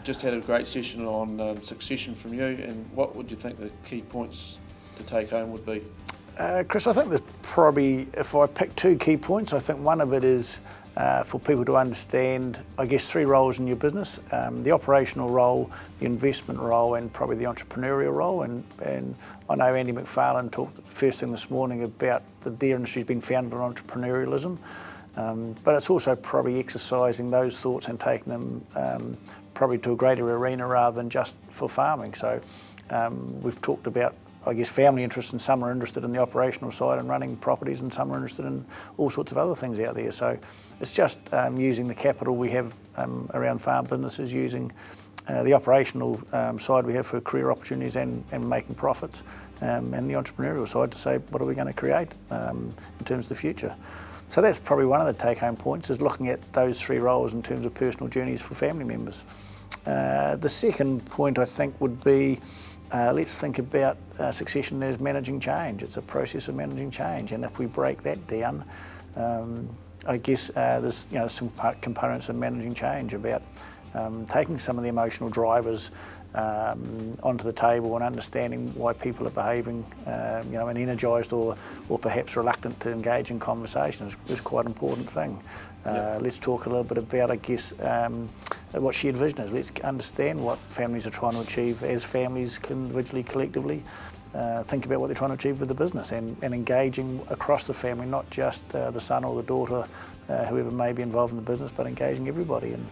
just had a great session on succession from you, and what would you think the key points to take home would be? Chris, I think there's probably, if I pick 2 key points, I think one of it is for people to understand, I guess, 3 roles in your business: the operational role, the investment role, and probably the entrepreneurial role. And I know Andy McFarlane talked first thing this morning about the dairy industry's been founded on entrepreneurialism, but it's also probably exercising those thoughts and taking them probably to a greater arena rather than just for farming. So we've talked about, I guess, family interests, and some are interested in the operational side and running properties, and some are interested in all sorts of other things out there. So it's just using the capital we have around farm businesses, using the operational side we have for career opportunities and making profits, and the entrepreneurial side to say, what are we going to create in terms of the future? So that's probably one of the take-home points, is looking at those 3 roles in terms of personal journeys for family members. The second point, I think, would be let's think about succession as managing change. It's a process of managing change, and if we break that down, I guess there's some components of managing change about taking some of the emotional drivers onto the table and understanding why people are behaving, and energised or perhaps reluctant to engage in conversation is quite an important thing. Let's talk a little bit about, I guess, what shared vision is. Let's understand what families are trying to achieve as families, individually, collectively. Think about what they're trying to achieve with the business, and engaging across the family, not just the son or the daughter, whoever may be involved in the business, but engaging everybody, and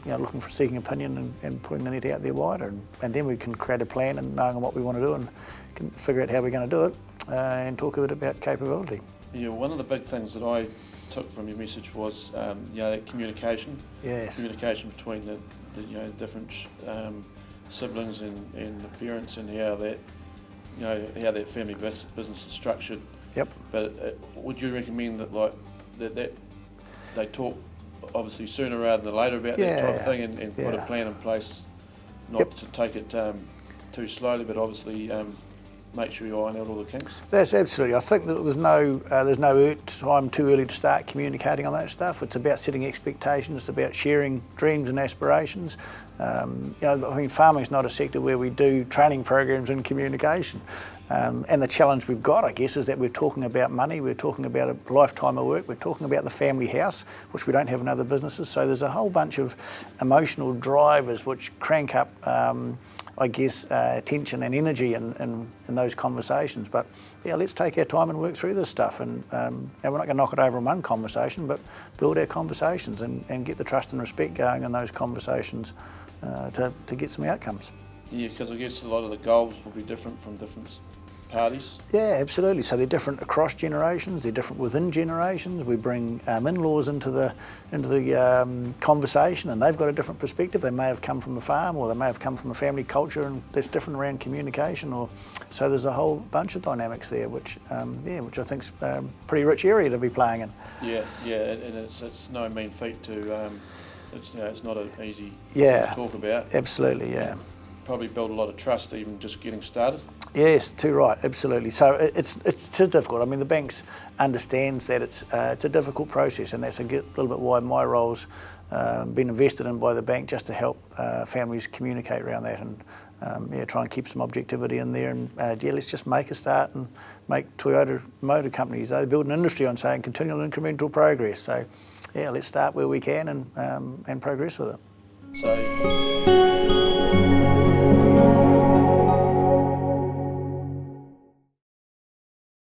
looking for seeking opinion and putting the net out there wider. And then we can create a plan and knowing what we want to do, and can figure out how we're going to do it, and talk a bit about capability. Yeah, one of the big things that I took from your message was that communication. Yes. Communication between the different siblings and the parents, and how that family business is structured. Yep. But would you recommend that that they talk obviously sooner rather than later about that type of thing, and put a plan in place, not to take it too slowly, but obviously make sure you iron out all the kinks? That's absolutely. I think that there's no time too early to start communicating on that stuff. It's about setting expectations. It's about sharing dreams and aspirations. Farming is not a sector where we do training programs in communication. And the challenge we've got, I guess, is that we're talking about money, we're talking about a lifetime of work, we're talking about the family house, which we don't have in other businesses. So there's a whole bunch of emotional drivers which crank up, tension and energy in those conversations. But let's take our time and work through this stuff. And we're not going to knock it over in one conversation, but build our conversations and get the trust and respect going in those conversations to get some outcomes. Yeah, because I guess a lot of the goals will be different from different parties. Yeah, absolutely. So they're different across generations. They're different within generations. We bring in-laws into the conversation, and they've got a different perspective. They may have come from a farm, or they may have come from a family culture, and that's different around communication. So there's a whole bunch of dynamics there, which I think's a pretty rich area to be playing in. Yeah, and it's no mean feat to. It's not an easy thing to talk about. Absolutely, yeah. Probably build a lot of trust even just getting started. Yes, too right, absolutely. So it's too difficult. I mean, the banks understands that it's a difficult process, and that's a little bit why my role's been invested in by the bank, just to help families communicate around that, and try and keep some objectivity in there. And let's just make a start and make Toyota Motor Companies. They build an industry on saying continual incremental progress. So let's start where we can and progress with it. So